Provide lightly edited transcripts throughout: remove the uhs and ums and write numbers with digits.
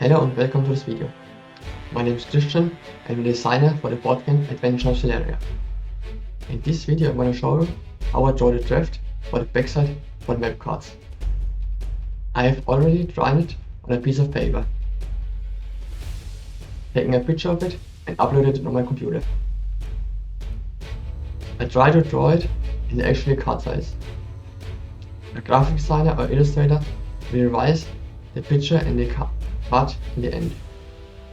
Hello and welcome to this video. My name is Christian. I'm a designer for the board game Adventure Xeleria. In this video I'm going to show you how I draw the draft for the backside for the map cards. I have already drawn it on a piece of paper, taking a picture of it and uploaded it on my computer. I try to draw it in the actual card size. A graphic designer or illustrator will revise the picture and the card in the end.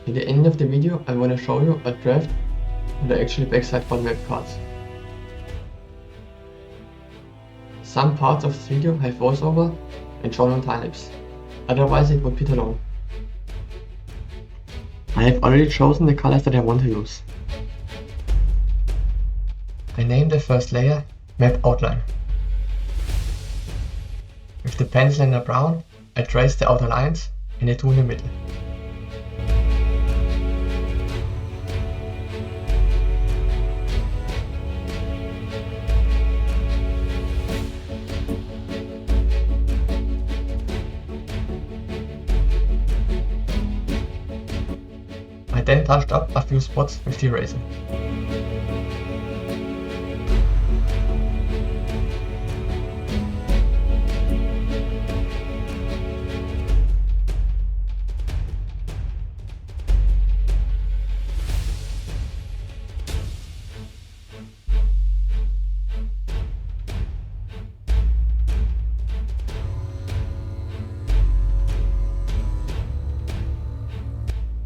In the end of the video I want to show you a draft on the actual backside for the map cards. Some parts of this video have voiceover and shown on time-lapse, otherwise it would be too long. I have already chosen the colors that I want to use. I name the first layer Map Outline. With the pencil and the brown, I trace the outer lines and the two in the middle. I then touched up a few spots with the eraser.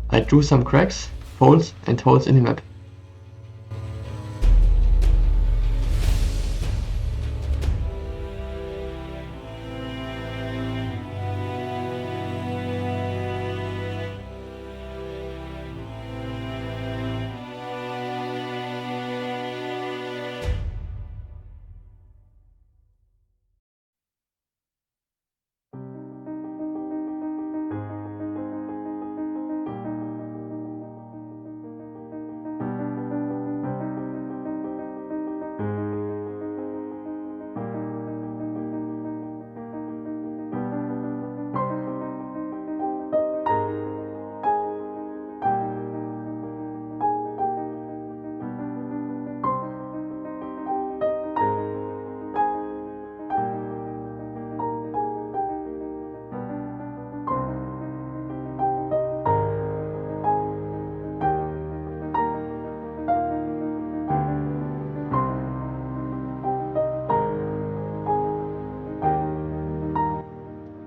I drew some cracks, folds and holes in the map.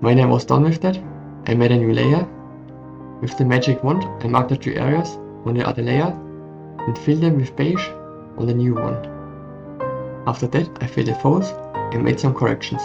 When I was done with that, I made a new layer. With the magic wand I marked the 3 areas on the other layer and filled them with beige on the new one. After that I filled the folds and made some corrections.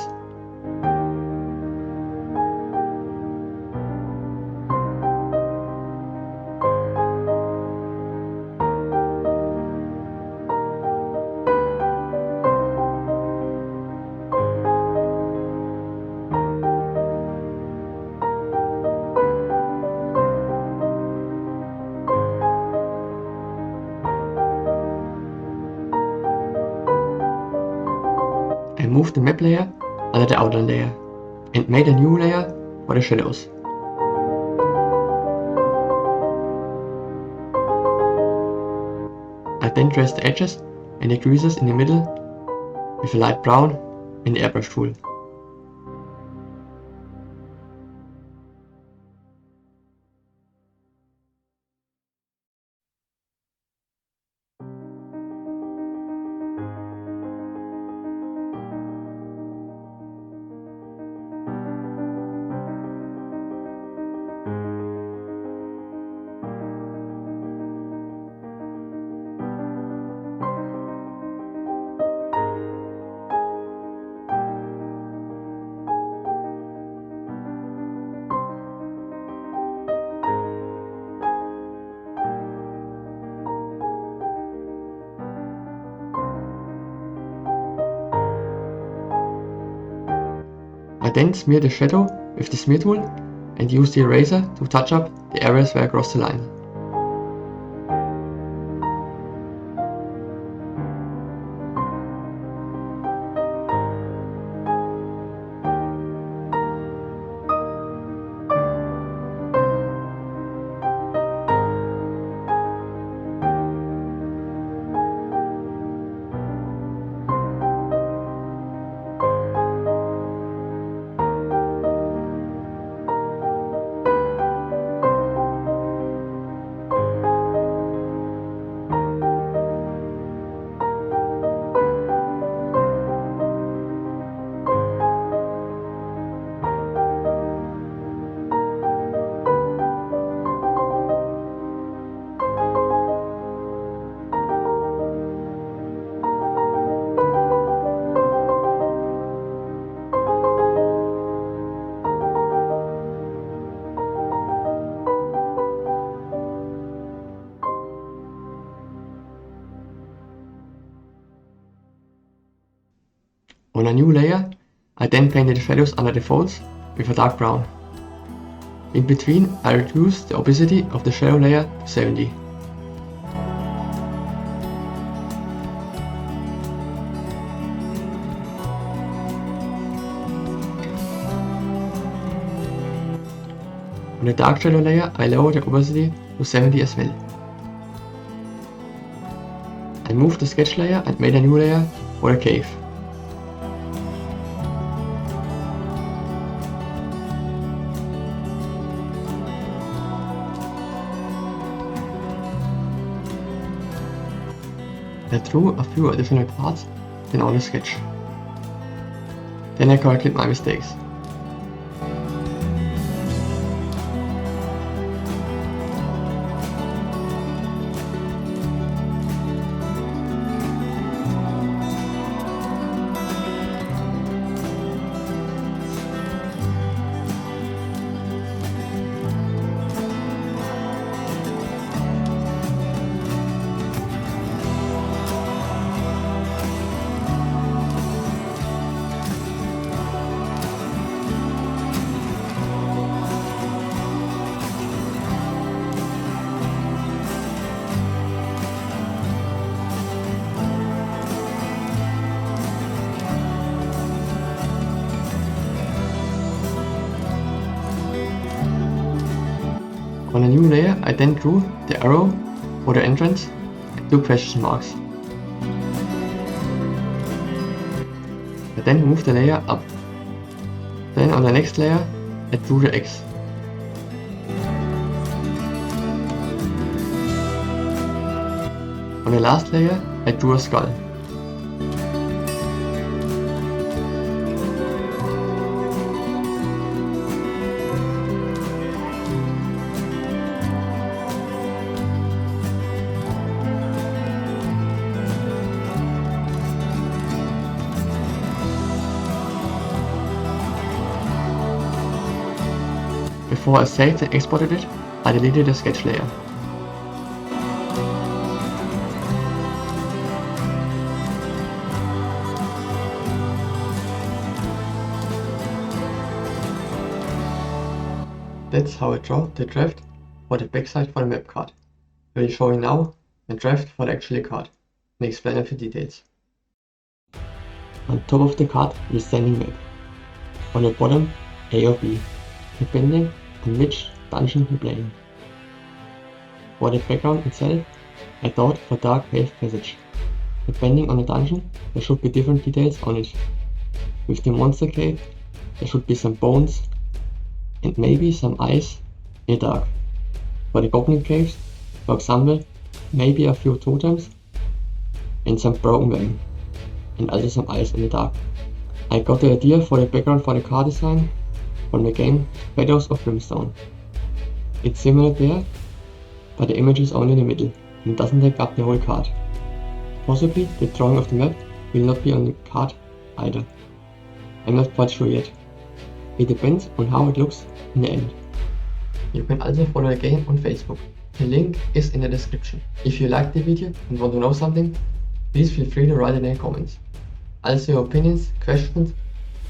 I moved the map layer under the outline layer and made a new layer for the shadows. I then traced the edges and the creases in the middle with a light brown and the airbrush tool. I then smear the shadow with the smear tool and use the eraser to touch up the areas where I crossed the line. On a new layer, I then painted the shadows under the folds with a dark brown. In between, I reduced the opacity of the shadow layer to 70. On the dark shadow layer, I lowered the opacity to 70 as well. I moved the sketch layer and made a new layer for a cave. I drew a few additional parts in on the sketch. Then I corrected my mistakes. On a new layer, I then drew the arrow for the entrance and 2 question marks. I then moved the layer up. Then on the next layer, I drew the X. On the last layer, I drew a skull. Before I saved and exported it, I deleted the sketch layer. That's how I draw the draft for the backside for the map card. I will show you now the draft for the actual card and explain a few details. On top of the card is standing map. On the bottom, A or B, depending on which dungeon you're playing. For the background itself, I thought of a dark cave passage. Depending on the dungeon, there should be different details on it. With the monster cave, there should be some bones and maybe some eyes in the dark. For the goblin caves, for example, maybe a few totems and some broken wagon, and also some eyes in the dark. I got the idea for the background for the card design from the game Shadows of Brimstone. It's similar there, but the image is only in the middle and doesn't take up the whole card. Possibly the drawing of the map will not be on the card either. I'm not quite sure yet. It depends on how it looks in the end. You can also follow the game on Facebook. The link is in the description. If you liked the video and want to know something, please feel free to write it in the comments. Also your opinions, questions,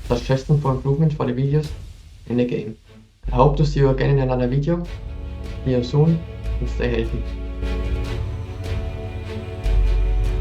suggestions for improvement for the videos in the game. I hope to see you again in another video. See you soon and stay healthy.